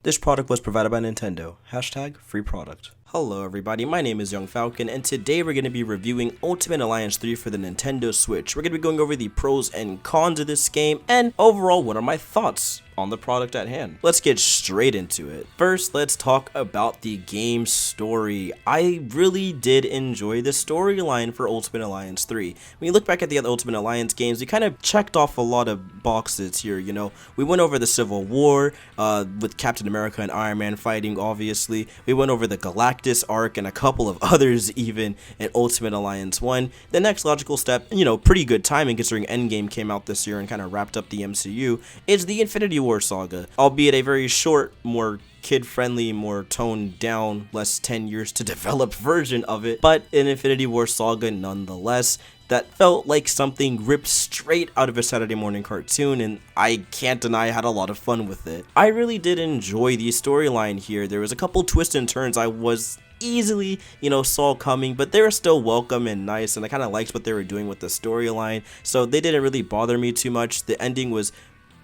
This product was provided by Nintendo. Hashtag free product. Hello everybody, my name is Young Falcon, and today we're going to be reviewing Ultimate Alliance 3 for the Nintendo Switch. We're going to be going over the pros and cons of this game, and overall, what are my thoughts on the product at hand. Let's get straight into it. First, let's talk about the game story. I really did enjoy the storyline for Ultimate Alliance 3. When you look back at the other Ultimate Alliance games, we kind of checked off a lot of boxes here, you know. We went over the Civil War, with Captain America and Iron Man fighting, obviously. We went over the Galactus arc and a couple of others even in Ultimate Alliance 1. The next logical step, you know, pretty good timing considering Endgame came out this year and kind of wrapped up the MCU, is the Infinity War saga, albeit a very short, more kid-friendly, more toned down, less 10 years to develop version of it, but an Infinity War saga nonetheless that felt like something ripped straight out of a Saturday morning cartoon, and I can't deny I had a lot of fun with it. I really did enjoy the storyline here. There was a couple twists and turns I was easily, you know, saw coming, but they were still welcome and nice, and I kind of liked what they were doing with the storyline, so they didn't really bother me too much. The ending was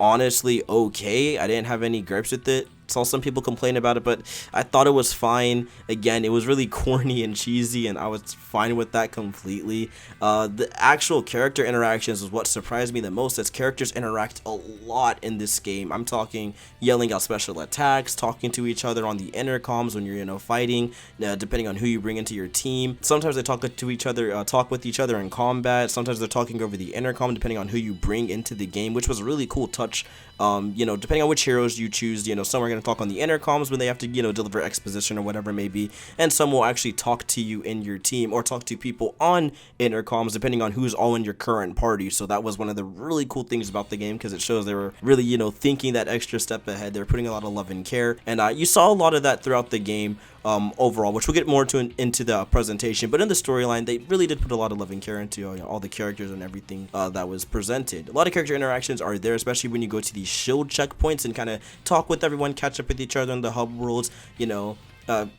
honestly okay. I didn't have any gripes with it. Saw some people complain about it, but I thought it was fine. Again, it was really corny and cheesy, and I was fine with that completely. The actual character interactions was what surprised me the most, as characters interact a lot in this game. I'm talking yelling out special attacks, talking to each other on the intercoms when you're, you know, fighting, depending on who you bring into your team. Sometimes they talk to each other, talk with each other in combat. Sometimes they're talking over the intercom, depending on who you bring into the game, which was a really cool touch. You know, depending on which heroes you choose, you know, some are going to talk on the intercoms when they have to, you know, deliver exposition or whatever it may be, and some will actually talk to you in your team or talk to people on intercoms depending on who's all in your current party. So that was one of the really cool things about the game, because it shows they were really, you know, thinking that extra step ahead. They're putting a lot of love and care, and you saw a lot of that throughout the game overall, which we'll get more into the presentation. But in the storyline, they really did put a lot of love and care into, you know, all the characters and everything that was presented. A lot of character interactions are there, especially when you go to these shield checkpoints and kind of talk with everyone, catch up with each other in the hub worlds, you know,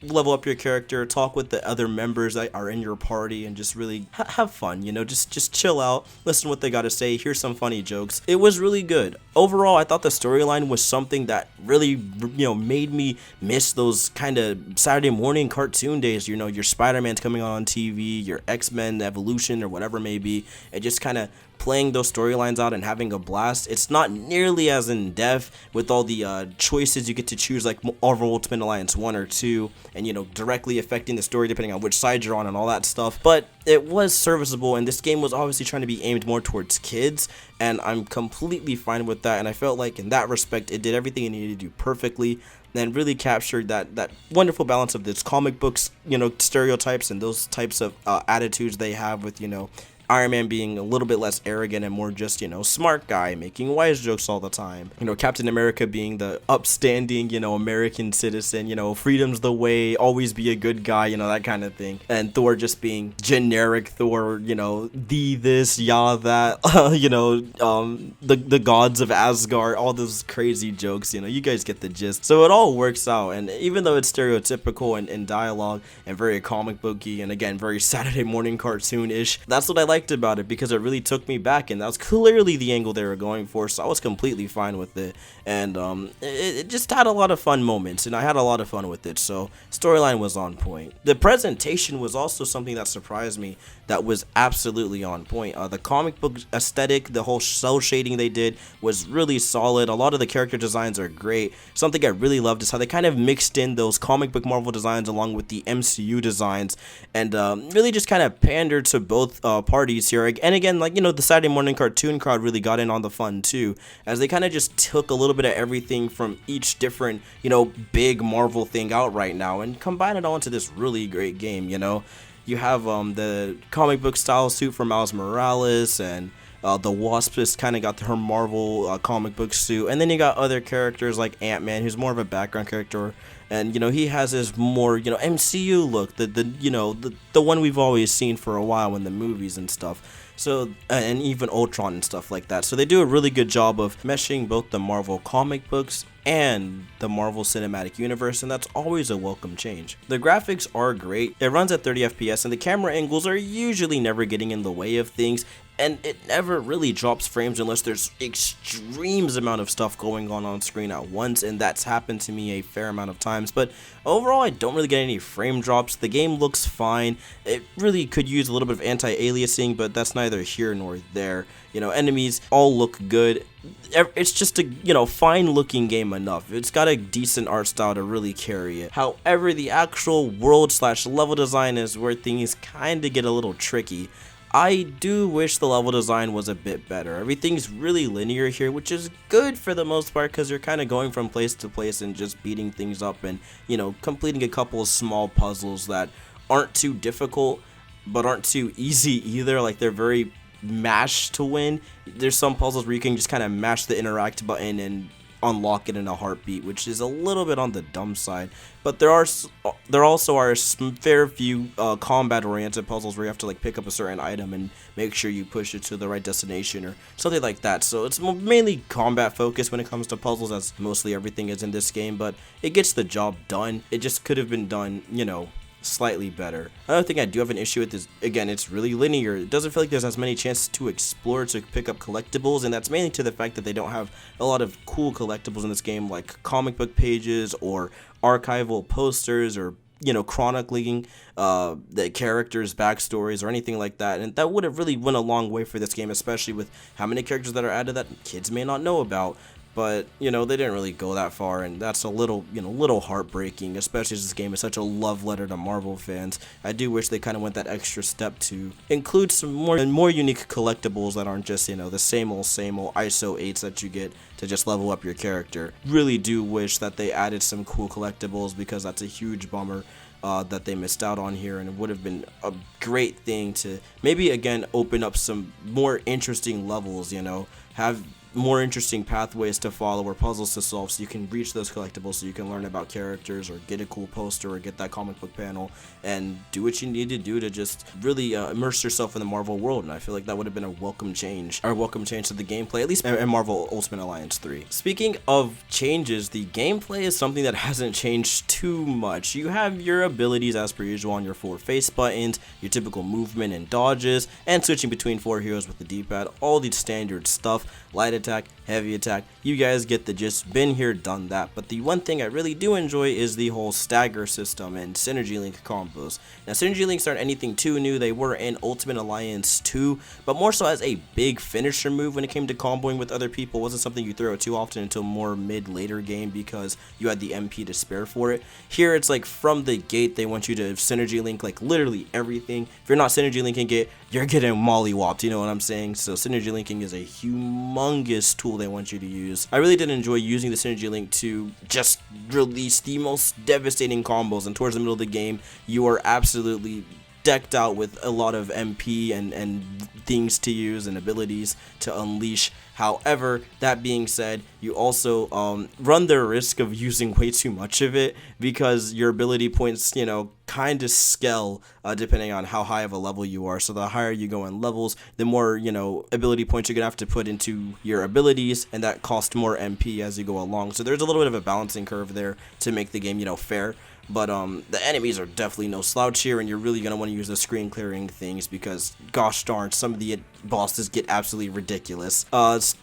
level up your character, talk with the other members that are in your party, and just really have fun, you know, just chill out, listen to what they got to say, hear some funny jokes. It was really good. Overall, I thought the storyline was something that really, you know, made me miss those kind of Saturday morning cartoon days. You know, your Spider-Man's coming on TV, your X-Men Evolution or whatever it may be, and just kind of playing those storylines out and having a blast. It's not nearly as in-depth with all the choices you get to choose, like Marvel Ultimate Alliance 1 or 2, and, you know, directly affecting the story depending on which side you're on and all that stuff. But it was serviceable, and this game was obviously trying to be aimed more towards kids, and I'm completely fine with that. And I felt like in that respect, it did everything it needed to do perfectly, and really captured that wonderful balance of this comic books, you know, stereotypes and those types of attitudes they have with, you know, Iron Man being a little bit less arrogant and more just, you know, smart guy, making wise jokes all the time. You know, Captain America being the upstanding, you know, American citizen, you know, freedom's the way, always be a good guy, you know, that kind of thing. And Thor just being generic Thor, you know, the this, ya that, you know, the gods of Asgard, all those crazy jokes, you know, you guys get the gist. So it all works out, and even though it's stereotypical and dialogue and very comic booky and, again, very Saturday morning cartoon-ish, that's what I liked about it, because it really took me back, and that was clearly the angle they were going for, so I was completely fine with it. And it just had a lot of fun moments, and I had a lot of fun with it, so storyline was on point. The presentation was also something that surprised me, that was absolutely on point. The comic book aesthetic, the whole cell shading they did was really solid. A lot of the character designs are great. Something I really loved is how they kind of mixed in those comic book Marvel designs along with the MCU designs, and really just kind of pandered to both parties here. And again, like, you know, the Saturday morning cartoon crowd really got in on the fun too, as they kind of just took a little bit of everything from each different, you know, big Marvel thing out right now and combine it all into this really great game. You know, you have the comic book style suit for Miles Morales, and the Wasp just kind of got her Marvel comic book suit, and then you got other characters like Ant-Man, who's more of a background character, and, you know, he has his more, you know, MCU look, you know, the one we've always seen for a while in the movies and stuff. So, and even Ultron and stuff like that. So they do a really good job of meshing both the Marvel comic books and the Marvel Cinematic Universe, and that's always a welcome change. The graphics are great. It runs at 30 FPS, and the camera angles are usually never getting in the way of things. and it never really drops frames unless there's extremes amount of stuff going on screen at once, and that's happened to me a fair amount of times. But overall, I don't really get any frame drops. The game looks fine. It really could use a little bit of anti-aliasing, but that's neither here nor there. You know, enemies all look good. It's just a, you know, fine looking game enough. It's got a decent art style to really carry it. However, the actual world / level design is where things kind of get a little tricky. I do wish the level design was a bit better. Everything's really linear here, which is good for the most part because you're kind of going from place to place and just beating things up and, you know, completing a couple of small puzzles that aren't too difficult but aren't too easy either. Like, they're very mash to win. There's some puzzles where you can just kind of mash the interact button and unlock it in a heartbeat, which is a little bit on the dumb side. But there also are fair few combat oriented puzzles where you have to like pick up a certain item and make sure you push it to the right destination or something like that. So it's mainly combat focused when it comes to puzzles, as mostly everything is in this game, but it gets the job done. It just could have been done, you know, slightly better. Another thing I do have an issue with is, again, it's really linear. It doesn't feel like there's as many chances to explore, to pick up collectibles, and that's mainly to the fact that they don't have a lot of cool collectibles in this game, like comic book pages or archival posters or, you know, chronicling the characters' backstories or anything like that. And that would have really went a long way for this game, especially with how many characters that are added that kids may not know about. But, you know, they didn't really go that far, and that's a little, you know, little heartbreaking, especially as this game is such a love letter to Marvel fans. I do wish they kind of went that extra step to include some more unique collectibles that aren't just, you know, the same old ISO 8s that you get to just level up your character. Really do wish that they added some cool collectibles, because that's a huge bummer that they missed out on here, and it would have been a great thing to maybe, again, open up some more interesting levels, you know, have more interesting pathways to follow or puzzles to solve so you can reach those collectibles, so you can learn about characters or get a cool poster or get that comic book panel and do what you need to do to just really immerse yourself in the Marvel world. And I feel like that would have been a welcome change to the gameplay, at least in Marvel Ultimate Alliance 3. Speaking of changes, the gameplay is something that hasn't changed too much. You have your abilities as per usual on your 4 face buttons, your typical movement and dodges, and switching between 4 heroes with the D-pad, all the standard stuff. Light attack, heavy attack, you guys get the gist. Been here, done that. But the one thing I really do enjoy is the whole stagger system and synergy link combos. Now, synergy links aren't anything too new. They were in Ultimate Alliance 2, but more so as a big finisher move when it came to comboing with other people. It wasn't something you throw too often until more mid-later game because you had the MP to spare for it. Here, it's like from the gate, they want you to synergy link like literally everything. If you're not synergy linking it, you're getting mollywopped, you know what I'm saying? So synergy linking is a humongous tool they want you to use. I really did enjoy using the synergy link to just release the most devastating combos, and towards the middle of the game, you are absolutely decked out with a lot of MP and things to use and abilities to unleash. However, that being said, you also run the risk of using way too much of it, because your ability points, you know, kind of scale depending on how high of a level you are. So the higher you go in levels, the more, you know, ability points you're gonna have to put into your abilities, and that costs more MP as you go along. So there's a little bit of a balancing curve there to make the game, you know, fair. But the enemies are definitely no slouch here, and you're really going to want to use the screen clearing things, because gosh darn, some of the bosses get absolutely ridiculous.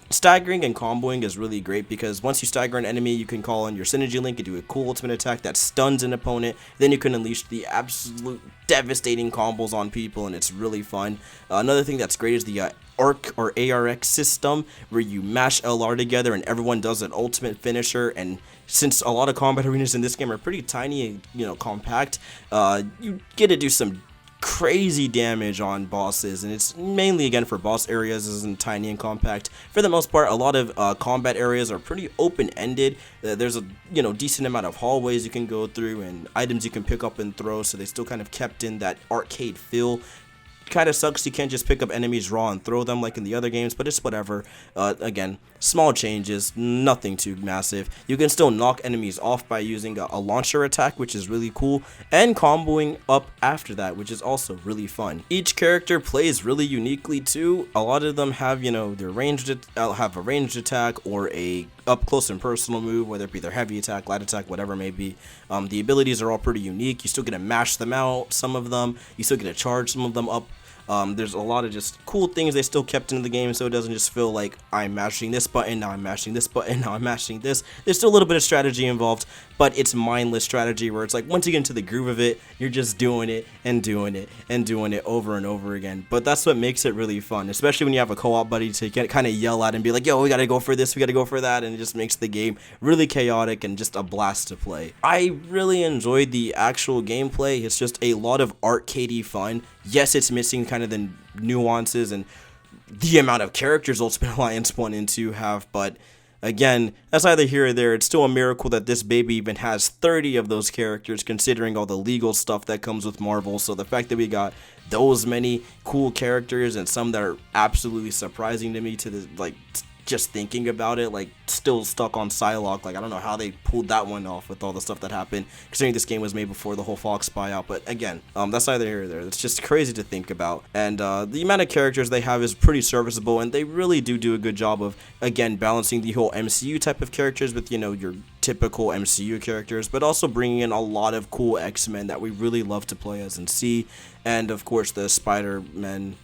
Staggering and comboing is really great, because once you stagger an enemy, you can call on your synergy link and do a cool ultimate attack that stuns an opponent. Then you can unleash the absolute devastating combos on people, and it's really fun. Another thing that's great is the ARC or ARX system, where you mash LR together and everyone does an ultimate finisher. And since a lot of combat arenas in this game are pretty tiny and, you know, compact, you get to do some crazy damage on bosses, and it's mainly again for boss areas isn't tiny and compact. For the most part, a lot of combat areas are pretty open-ended. There's a, you know, decent amount of hallways you can go through and items you can pick up and throw, so they still kind of kept in that arcade feel. Kind of sucks you can't just pick up enemies raw and throw them like in the other games, but it's whatever. Again, small changes, nothing too massive. You can still knock enemies off by using a launcher attack, which is really cool, and comboing up after that, which is also really fun. Each character plays really uniquely too. A lot of them have, you know, their have a ranged attack or a up close and personal move, whether it be their heavy attack, light attack, whatever it may be. The abilities are all pretty unique. You still get to mash them out, some of them. You still get to charge some of them up. There's a lot of just cool things they still kept into the game, so it doesn't just feel like I'm mashing this button, now I'm mashing this button, now I'm mashing this. There's still a little bit of strategy involved, but it's mindless strategy where it's like once you get into the groove of it, you're just doing it and doing it and doing it over and over again. But that's what makes it really fun, especially when you have a co-op buddy to kind of yell at and be like, yo, we gotta go for this, we gotta go for that, and it just makes the game really chaotic and just a blast to play. I really enjoyed the actual gameplay. It's just a lot of arcadey fun. Yes, it's missing kind of the nuances and the amount of characters Ultimate Alliance 1 and 2 have, but again, that's either here or there. It's still a miracle that this baby even has 30 of those characters, considering all the legal stuff that comes with Marvel. So the fact that we got those many cool characters and some that are absolutely surprising to me to the, like, just thinking about it, like, still stuck on Psylocke. Like, I don't know how they pulled that one off with all the stuff that happened, considering this game was made before the whole Fox buyout. But again, that's either here or there. It's just crazy to think about. And the amount of characters they have is pretty serviceable, and they really do a good job of, again, balancing the whole MCU type of characters with, you know, your typical MCU characters, but also bringing in a lot of cool X-Men that we really love to play as and see. And of course, the Spider-Men,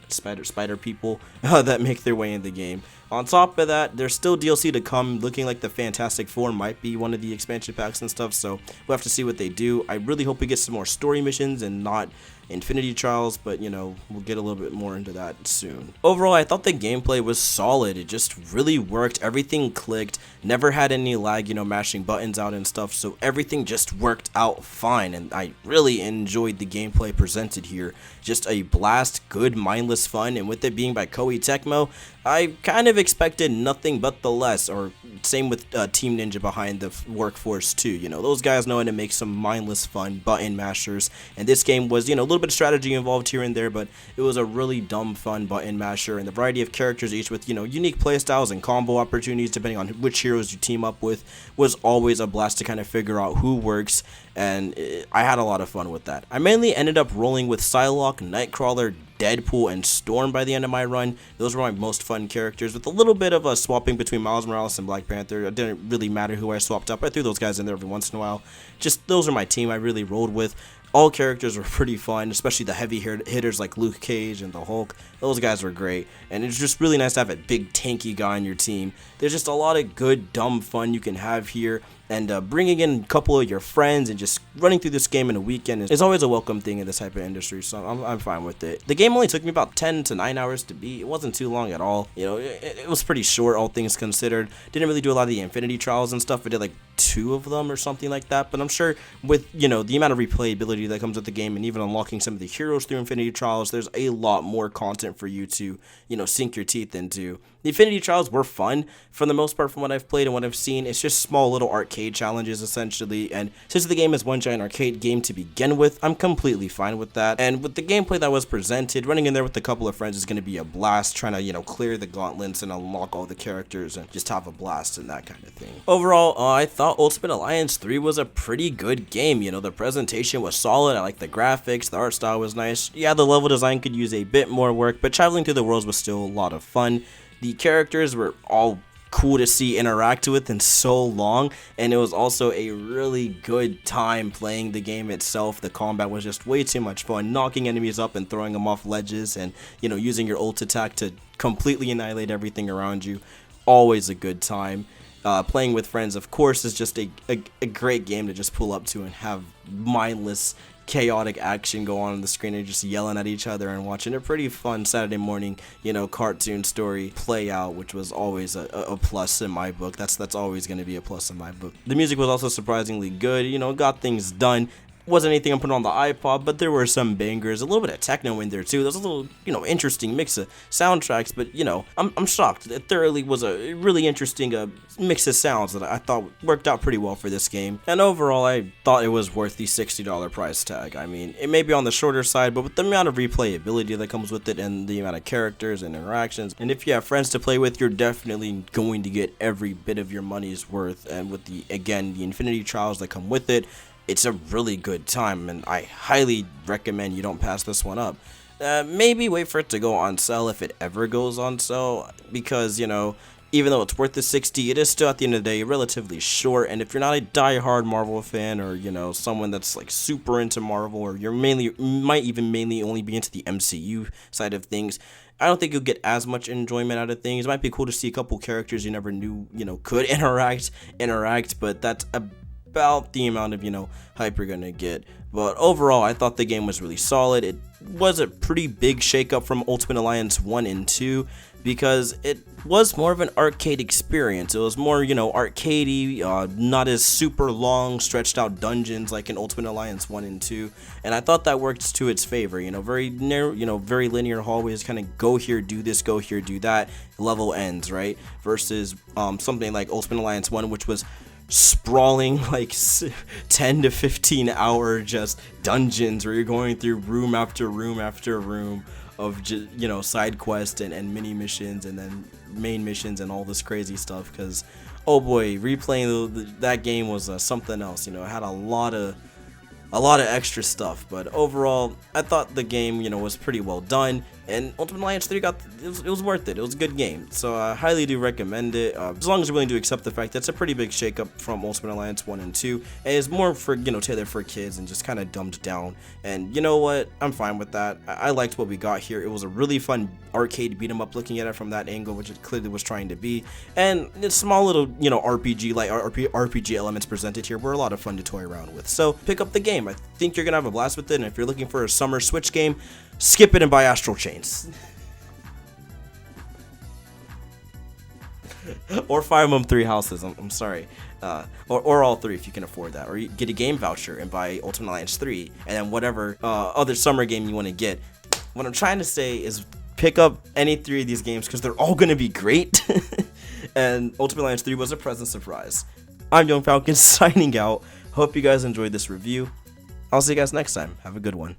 spider people that make their way in the game. On top of that, there's still DLC to come, looking like the Fantastic Four might be one of the expansion packs and stuff, so we'll have to see what they do. I really hope we get some more story missions and not Infinity Trials, but you know, we'll get a little bit more into that soon. Overall, I thought the gameplay was solid. It just really worked. Everything clicked. Never had any lag, you know, mashing buttons out and stuff, so everything just worked out fine, and I really enjoyed the gameplay presented here. Just a blast, good, mindless fun, and with it being by Koei Tecmo, I kind of expected nothing but the less, or same with Team Ninja behind the workforce too. You know, those guys know how to make some mindless fun button mashers, and this game was, you know, a little bit of strategy involved here and there, but it was a really dumb fun button masher, and the variety of characters, each with, you know, unique playstyles and combo opportunities depending on which heroes you team up with, was always a blast to kind of figure out who works, and I had a lot of fun with that. I mainly ended up rolling with Psylocke, Nightcrawler, Deadpool, and Storm by the end of my run. Those were my most fun characters, with a little bit of a swapping between Miles Morales and Black Panther. It didn't really matter who I swapped up. I threw those guys in there every once in a while. Just those are my team I really rolled with. All characters were pretty fun, especially the heavy hitters like Luke Cage and the Hulk. Those guys were great, and it's just really nice to have a big tanky guy on your team. There's just a lot of good, dumb fun you can have here, and bringing in a couple of your friends and just running through this game in a weekend is always a welcome thing in this type of industry, so I'm fine with it. The game only took me about 10 to 9 hours to beat. It wasn't too long at all. You know, it was pretty short, all things considered. Didn't really do a lot of the Infinity Trials and stuff. I did like 2 of them or something like that, but I'm sure with, you know, the amount of replayability that comes with the game and even unlocking some of the heroes through Infinity Trials, there's a lot more content for you to, you know, sink your teeth into. The Infinity Trials were fun for the most part from what I've played and what I've seen. It's just small little arcade challenges essentially, and since the game is one giant arcade game to begin with, I'm completely fine with that. And with the gameplay that was presented, running in there with a couple of friends is going to be a blast, trying to, you know, clear the gauntlets and unlock all the characters and just have a blast and that kind of thing. Overall, I thought Ultimate Alliance 3 was a pretty good game. You know, the presentation was solid. I like the graphics, the art style was nice. Yeah, the level design could use a bit more work, but traveling through the worlds was still a lot of fun. The characters were all cool to see interact with in so long, and it was also a really good time playing the game itself. The combat was just way too much fun, knocking enemies up and throwing them off ledges, and, you know, using your ult attack to completely annihilate everything around you. Always a good time. Playing with friends, of course, is just a great game to just pull up to and have mindless chaotic action go on the screen and just yelling at each other and watching a pretty fun Saturday morning, you know, cartoon story play out, which was always a plus in my book. That's always going to be a plus in my book. The music was also surprisingly good, you know, got things done. Wasn't anything I'm putting on the iPod, but there were some bangers, a little bit of techno in there too. There's a little, you know, interesting mix of soundtracks, but, you know, I'm shocked. It thoroughly was a really interesting mix of sounds that I thought worked out pretty well for this game. And overall, I thought it was worth the $60 price tag. I mean, it may be on the shorter side, but with the amount of replayability that comes with it and the amount of characters and interactions, and if you have friends to play with, you're definitely going to get every bit of your money's worth. And with the, again, the Infinity Trials that come with it, it's a really good time, and I highly recommend you don't pass this one up. Maybe wait for it to go on sale if it ever goes on sale, because, you know, even though it's worth the 60, it is still at the end of the day relatively short. And if you're not a die-hard Marvel fan, or someone that's like super into Marvel, or you're might even mainly only be into the MCU side of things, I don't think you'll get as much enjoyment out of things. It might be cool to see a couple characters you never knew could interact, but that's about the amount of hype you're gonna get. But overall, I thought the game was really solid. It was a pretty big shakeup from Ultimate Alliance 1 and 2, because it was more of an arcade experience. It was more, arcadey, not as super long, stretched out dungeons like in Ultimate Alliance 1 and 2. And I thought that worked to its favor. Very narrow, very linear hallways, kind of go here, do this, go here, do that, level ends, right? Versus something like Ultimate Alliance 1, which was sprawling like 10 to 15 hour just dungeons where you're going through room after room after room of just side quests and mini missions and then main missions and all this crazy stuff. Because oh boy, replaying that game was something else. It had a lot of extra stuff. But overall, I thought the game was pretty well done, and Ultimate Alliance 3 it was worth it. It was a good game, so I highly do recommend it, as long as you're willing to accept the fact that's a pretty big shakeup from Ultimate Alliance 1 and 2, and it's more for tailored for kids and just kind of dumbed down. And you know what, I'm fine with that. I liked what we got here. It was a really fun arcade beat 'em up, looking at it from that angle, which it clearly was trying to be, and it's small little RPG elements presented here were a lot of fun to toy around with. So pick up the game. I think you're gonna have a blast with it, and if you're looking for a summer Switch game, skip it and buy Astral Chains. Or Fire Emblem Three Houses, I'm sorry. Or all three if you can afford that. Or you get a game voucher and buy Ultimate Alliance 3, and then whatever other summer game you want to get. What I'm trying to say is pick up any three of these games, because they're all going to be great. And Ultimate Alliance 3 was a pleasant surprise. I'm Young Falcon signing out. Hope you guys enjoyed this review. I'll see you guys next time. Have a good one.